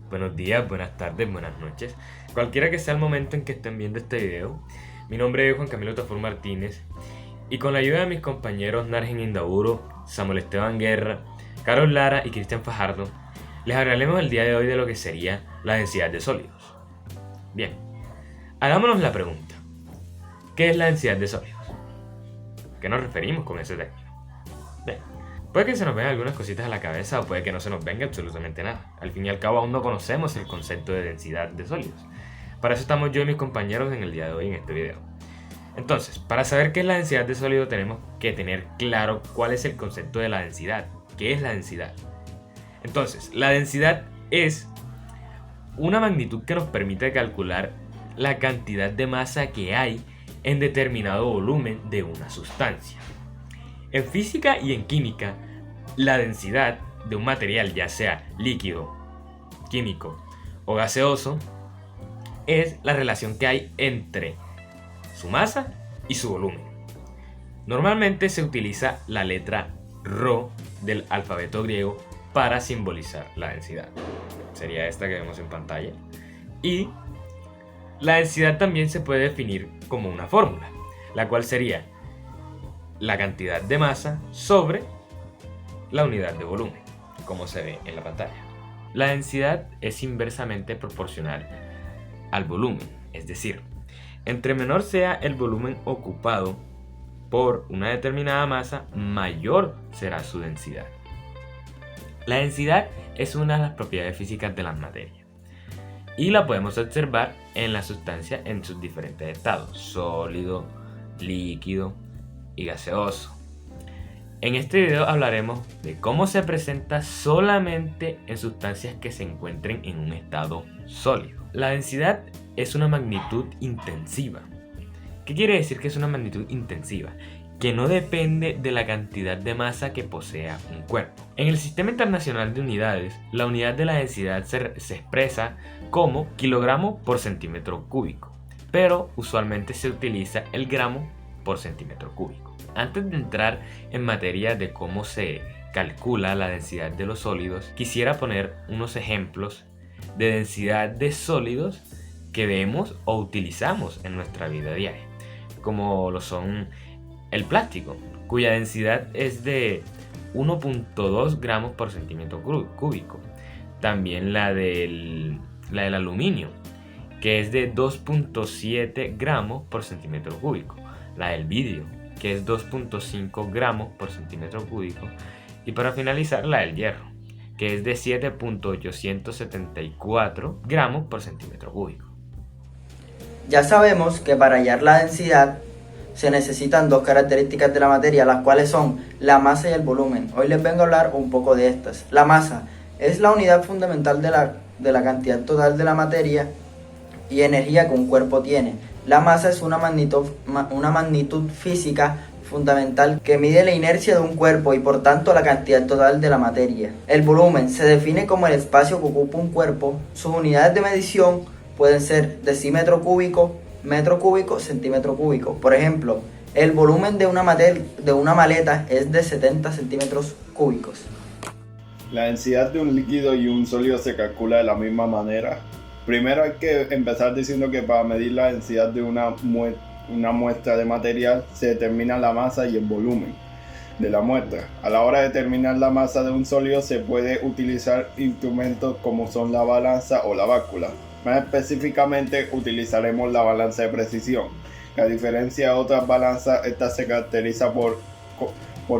buenos días, buenas tardes, buenas noches. Cualquiera que sea el momento en que estén viendo este video, mi nombre es Juan Camilo Tafur Martínez y con la ayuda de mis compañeros Nargen Indaburo, Samuel Esteban Guerra, Carol Lara y Cristian Fajardo, les hablaremos el día de hoy de lo que sería la densidad de sólidos. Bien, hagámonos la pregunta: ¿qué es la densidad de sólidos? ¿A qué nos referimos con ese término? Bien, puede que se nos vengan algunas cositas a la cabeza o puede que no se nos venga absolutamente nada. Al fin y al cabo aún no conocemos el concepto de densidad de sólidos. Para eso estamos yo y mis compañeros en el día de hoy en este video. Entonces, para saber qué es la densidad de sólido tenemos que tener claro cuál es el concepto de la densidad. ¿Qué es la densidad? Entonces, la densidad es una magnitud que nos permite calcular la cantidad de masa que hay en determinado volumen de una sustancia. En física y en química, la densidad de un material, ya sea líquido, químico o gaseoso, es la relación que hay entre su masa y su volumen. Normalmente se utiliza la letra Rho del alfabeto griego para simbolizar la densidad. Sería esta que vemos en pantalla. Y la densidad también se puede definir como una fórmula, la cual sería la cantidad de masa sobre la unidad de volumen, como se ve en la pantalla. La densidad es inversamente proporcional al volumen, es decir, entre menor sea el volumen ocupado por una determinada masa, mayor será su densidad. La densidad es una de las propiedades físicas de las materias y la podemos observar en la sustancia en sus diferentes estados: sólido, líquido y gaseoso. En este video hablaremos de cómo se presenta solamente en sustancias que se encuentren en un estado sólido. La densidad es una magnitud intensiva. ¿Qué quiere decir que es una magnitud intensiva? Que no depende de la cantidad de masa que posea un cuerpo. En el Sistema Internacional de Unidades, la unidad de la densidad se expresa como kilogramo por centímetro cúbico, pero usualmente se utiliza el gramo por centímetro cúbico. Antes de entrar en materia de cómo se calcula la densidad de los sólidos, quisiera poner unos ejemplos de densidad de sólidos que vemos o utilizamos en nuestra vida diaria, como lo son el plástico, cuya densidad es de 1.2 gramos por centímetro cúbico. También la del aluminio, que es de 2.7 gramos por centímetro cúbico. La del vidrio, que es 2.5 gramos por centímetro cúbico. Y para finalizar, la del hierro, que es de 7.874 gramos por centímetro cúbico. Ya sabemos que para hallar la densidad se necesitan dos características de la materia, las cuales son la masa y el volumen. Hoy les vengo a hablar un poco de estas. La masa es la unidad fundamental de la cantidad total de la materia y energía que un cuerpo tiene. La masa es una magnitud física fundamental que mide la inercia de un cuerpo y por tanto la cantidad total de la materia. El volumen se define como el espacio que ocupa un cuerpo. Sus unidades de medición pueden ser decímetro cúbico, metro cúbico, centímetro cúbico. Por ejemplo, el volumen de una maleta es de 70 centímetros cúbicos. La densidad de un líquido y un sólido se calcula de la misma manera. Primero hay que empezar diciendo que para medir la densidad de una muestra de material se determina la masa y el volumen de la muestra. A la hora de determinar la masa de un sólido se puede utilizar instrumentos como son la balanza o la báscula. Más específicamente utilizaremos la balanza de precisión. A diferencia de otras balanzas, esta se caracteriza por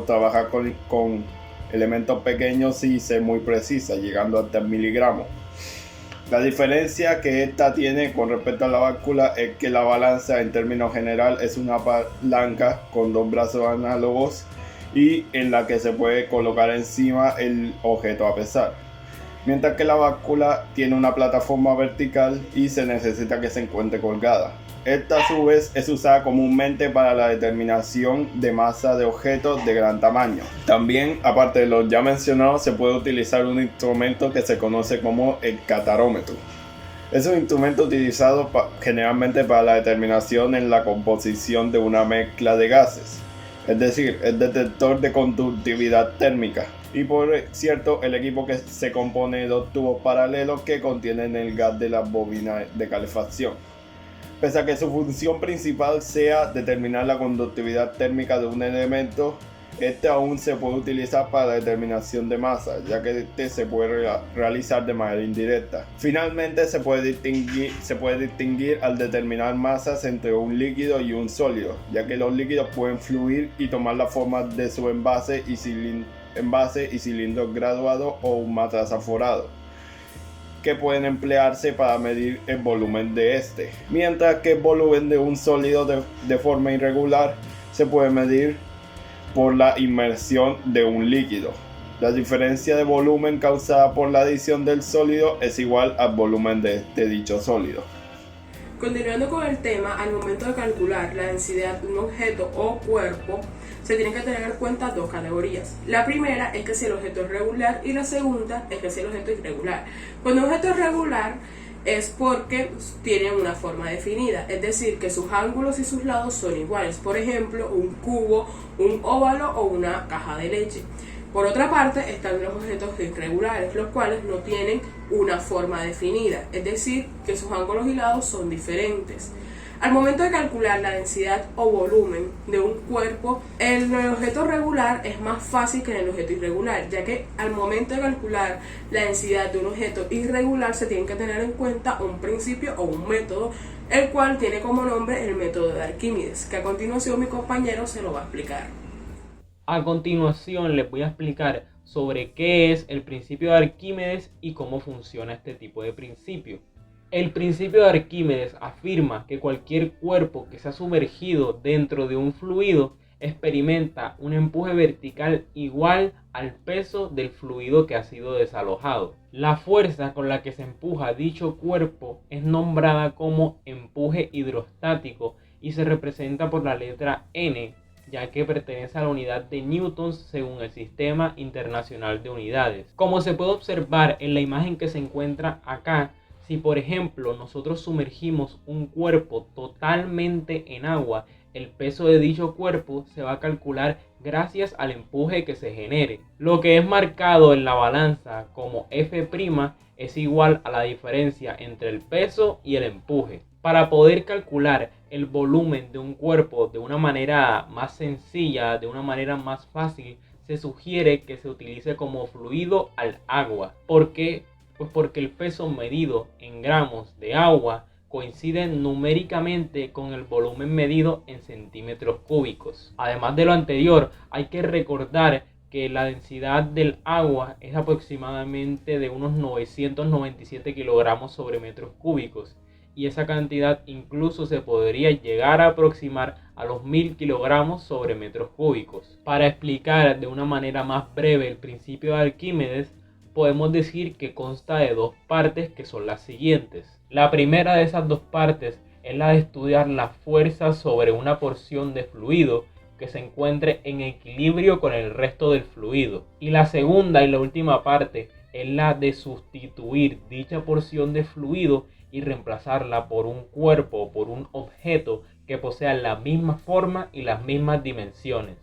trabajar con elementos pequeños y ser muy precisa, llegando hasta el miligramo. La diferencia que esta tiene con respecto a la báscula es que la balanza, en términos general, es una palanca con dos brazos análogos y en la que se puede colocar encima el objeto a pesar, mientras que la báscula tiene una plataforma vertical y se necesita que se encuentre colgada. Esta a su vez es usada comúnmente para la determinación de masa de objetos de gran tamaño. También, aparte de los ya mencionados, se puede utilizar un instrumento que se conoce como el catarómetro. Es un instrumento utilizado generalmente para la determinación en la composición de una mezcla de gases, es decir, el detector de conductividad térmica. Y por cierto, el equipo que se compone de dos tubos paralelos que contienen el gas de las bobinas de calefacción. Pese a que su función principal sea determinar la conductividad térmica de un elemento, este aún se puede utilizar para la determinación de masa, ya que este se puede realizar de manera indirecta. Finalmente, se puede distinguir al determinar masas entre un líquido y un sólido, ya que los líquidos pueden fluir y tomar la forma de su envase y cilindros graduados o un matraz aforado, que pueden emplearse para medir el volumen de este, mientras que el volumen de un sólido de forma irregular se puede medir por la inmersión de un líquido. La diferencia de volumen causada por la adición del sólido es igual al volumen de dicho sólido. Continuando con el tema, al momento de calcular la densidad de un objeto o cuerpo, se tienen que tener en cuenta dos categorías. La primera es que si el objeto es regular y la segunda es que si el objeto es irregular. Cuando un objeto es regular es porque tiene una forma definida, es decir, que sus ángulos y sus lados son iguales. Por ejemplo, un cubo, un óvalo o una caja de leche. Por otra parte, están los objetos irregulares, los cuales no tienen una forma definida, es decir, que sus ángulos y lados son diferentes. Al momento de calcular la densidad o volumen de un cuerpo, en el objeto regular es más fácil que en el objeto irregular, ya que al momento de calcular la densidad de un objeto irregular se tiene que tener en cuenta un principio o un método, el cual tiene como nombre el método de Arquímedes, que a continuación mi compañero se lo va a explicar. A continuación les voy a explicar sobre qué es el principio de Arquímedes y cómo funciona este tipo de principio. El principio de Arquímedes afirma que cualquier cuerpo que sea sumergido dentro de un fluido experimenta un empuje vertical igual al peso del fluido que ha sido desalojado. La fuerza con la que se empuja dicho cuerpo es nombrada como empuje hidrostático y se representa por la letra N, ya que pertenece a la unidad de newtons según el Sistema Internacional de Unidades. Como se puede observar en la imagen que se encuentra acá, si por ejemplo nosotros sumergimos un cuerpo totalmente en agua, el peso de dicho cuerpo se va a calcular gracias al empuje que se genere. Lo que es marcado en la balanza como F' es igual a la diferencia entre el peso y el empuje. Para poder calcular el volumen de un cuerpo de una manera más sencilla, de una manera más fácil, se sugiere que se utilice como fluido al agua. ¿Por qué? Pues porque el peso medido en gramos de agua coincide numéricamente con el volumen medido en centímetros cúbicos. Además de lo anterior, hay que recordar que la densidad del agua es aproximadamente de unos 997 kilogramos sobre metros cúbicos, y esa cantidad incluso se podría llegar a aproximar a los 1000 kilogramos sobre metros cúbicos. Para explicar de una manera más breve el principio de Arquímedes, podemos decir que consta de dos partes que son las siguientes. La primera de esas dos partes es la de estudiar la fuerza sobre una porción de fluido que se encuentre en equilibrio con el resto del fluido. Y la segunda y la última parte es la de sustituir dicha porción de fluido y reemplazarla por un cuerpo o por un objeto que posea la misma forma y las mismas dimensiones.